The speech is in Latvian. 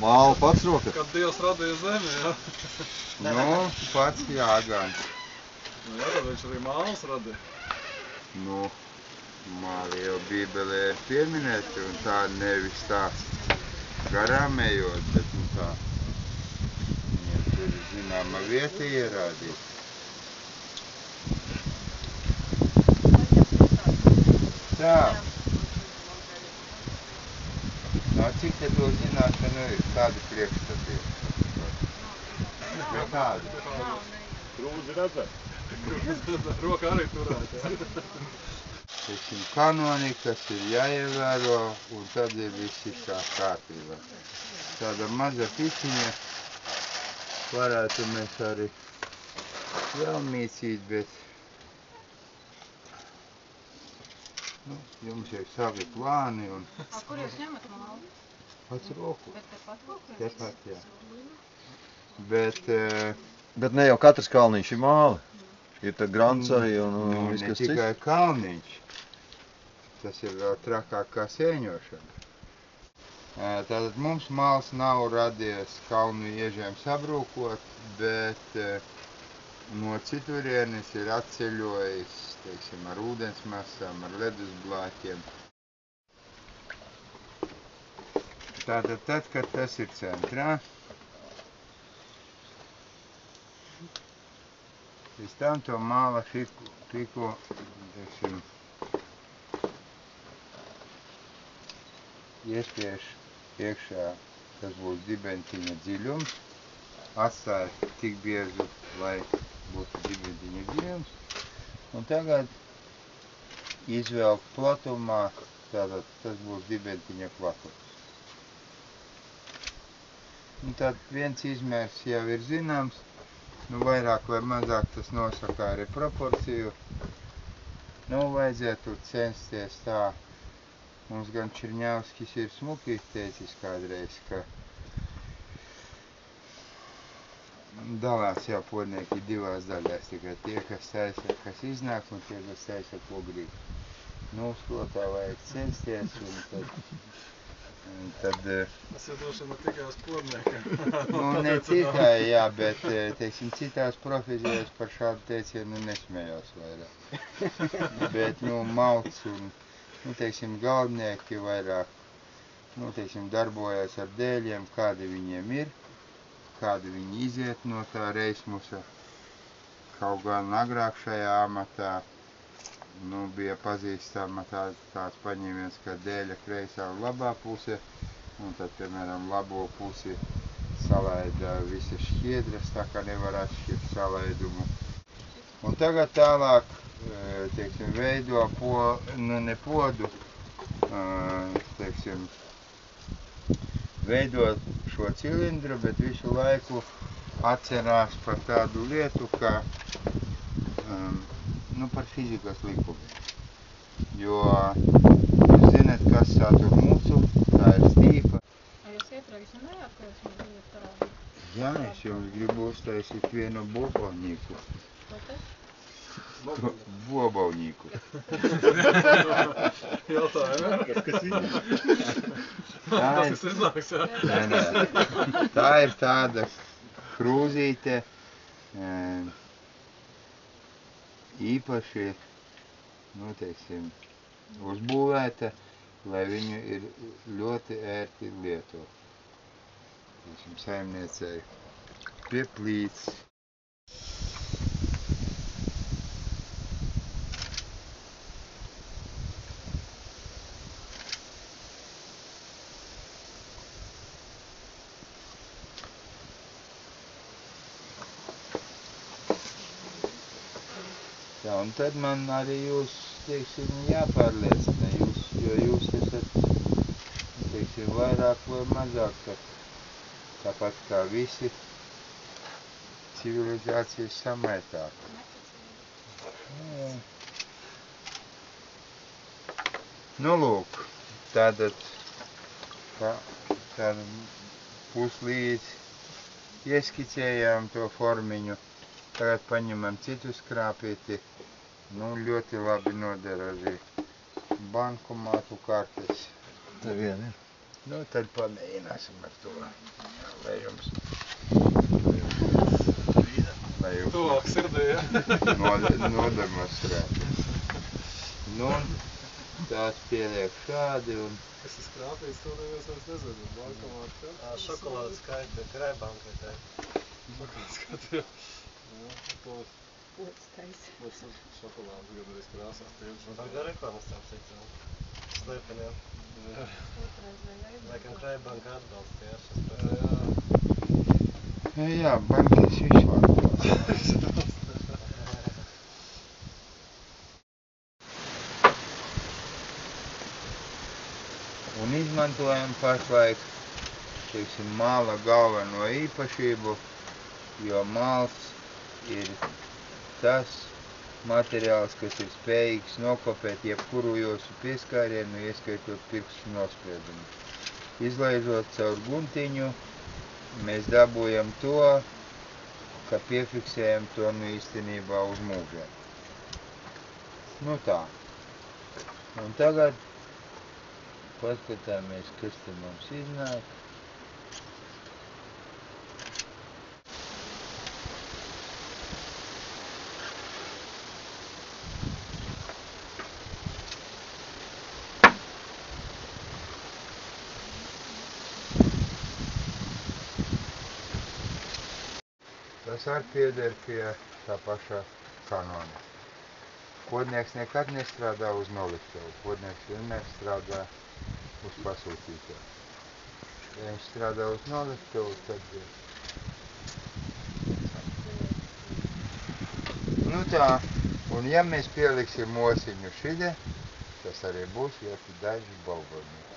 Māla pats rokas. Kad Dievs radīja zemi, jā. Nu, pats jāgan. Nu jā, tad viņš arī mālas radīja. Nu, māli jau Bībelē ir pieminēti, un tā nevis tās garām ejot, bet nu tā. Viņam tur zināma vieta ierādīt. Tā. Nā, cik te to zināšanu ir? Kādi priekšstati ir? Vai kādi? Krūzi redzēt. Roka arī turēt, jā. Teiksim, kanoni, kas ir jāievēro, un tad ir viss kā kārtībā. Tāda maza piciņa varētu mēs arī vēl mīcīt, bet nu, jums ir savi plāni un... Kur jūs ņemat mālu? Pats roku. Bet tepat kaut kur? Tepat, jā. Bet... Bet ne jau katrs kalniņš ir māli. Ir tad grants arī un viss, kas cits. Ne tikai kalniņš. Tas ir vēl trakāk kā sēņošana. Tātad mums māls nav radies kalnu iežēm sabrūkot, bet no citurienes ir atceļojis, teiksim, ar ūdensmasām, ar ledusblāķiem. Tātad tad, kad tas ir centrā, pēc tam to māla fiku, teiksim, iespiež iekšā, tas būs dibentiņa dziļums, atstāja tik biezu, lai būtu dibentiņa dziļums, un tagad izvelk platumā, tātad tas būs dibentiņa platums. Un tad viens izmērs jau ir zināms, nu vairāk vai mazāk tas nosaka arī proporciju. Nu, vajadzētu censties tā. Mums gan Čirņāvskis ir smuki teicis kādreiz, ka dalās jau podnieki divās daļās, tikai tie, kas taisa, kas iznāk, un tie, kas taisa, ko grib. Nu, uz to tā vajag censties, un tad... Tas ir došana tikai uz podniekiem. Nu, ne tikai, jā, bet, teiksim, citās profesijās par šādu teicienu nesmējos vairāk. Bet, nu, malts un, nu, teiksim, galdnieki vairāk, nu, teiksim, darbojas ar dēļiem, kādi viņiem ir, kādi viņi iziet no tā reismusa. Kaut gan agrāk šajā amatā, nu, bija pazīstama tāds paņēmiens, ka dēļa kreisā un labā puse, un tad, piemēram, labo pusi salaida visas šķiedras, tā kā nevar atšķirt salaidumu. Un tagad tālāk, teiksim, veido nu, ne podu, teiksim, veido šo cilindru, bet visu laiku atcerās par tādu lietu, kā nu, par fizikas likumiem. Jo jūs zināt, kas satur mūsu, tā ir stīpa. Jūs iepriekš zinājāt, ko jūs man gribat parādīt? Jā, es jums gribu uztaisīt vienu bobovnīku. Ko tas? Bobovnīku. Jautājumi, Kas ir? tas iznāks, jā. Nē. Tā ir tāda krūzīte, īpaši, nu, teiksim, uzbūvēta, lai viņu ir ļoti ērti lietot. Teiksim, saimniecei pie plīts. Jā, un tad man arī jūs, teiksim, jāpārliecina, jo jūs esat, teiksim, vairāk vai mazāk, tāpat kā visi civilizācijas samaitāki. Nu, lūk, tātad puslīdz ieskicējām to formiņu. Tagad paņemam citu skrāpīti. Nu, ļoti labi noder arī bankomātu kartes. Te vien ir. Nu, tad pamēģināsim ar to. Lai jums Tuvāk sirdī, ja? nodemonstrētu. Nu, tās pieliek šādi un... Kas ir skrāpīts, to neviens vairs nezinu. Bankomāts, ja? Šokolādes skaita, krājbanka vai tā. Šokolādes skaita, jā. Jā, tos. Mums ir šokolādes gan arī krāsās tieši. Tā gar reklamas tam citu. Slēpeniem. Jā. Laikam krājbanka atbalsts, jā, šis pēc. Jā, bankīs visu atbalstu. Un izmantojam pašlaik, teiksim, māla galveno īpašību, jo māls ir tas materiāls, kas ir spējīgs nokopēt jebkuru jūsu pieskārienu, ieskaitot pirkstu nospiedumu. Izlaižot caur guntiņu, mēs dabūjam to, ka piefiksējam to īstenībā uz mūžiem. Nu tā. Un tagad paskatāmies, kas te mums iznāk. Tas arī pieder pie tā pašā kanona. Kodnieks nekad nestrādā uz noliktavu. Kodnieks vienmēr strādā uz pasūtītāju. Ja viņš strādā uz noliktavu, tad... Nu tā, un ja mēs pieliksim osiņu šide, tas arī būs ļoti daži balgonīgi.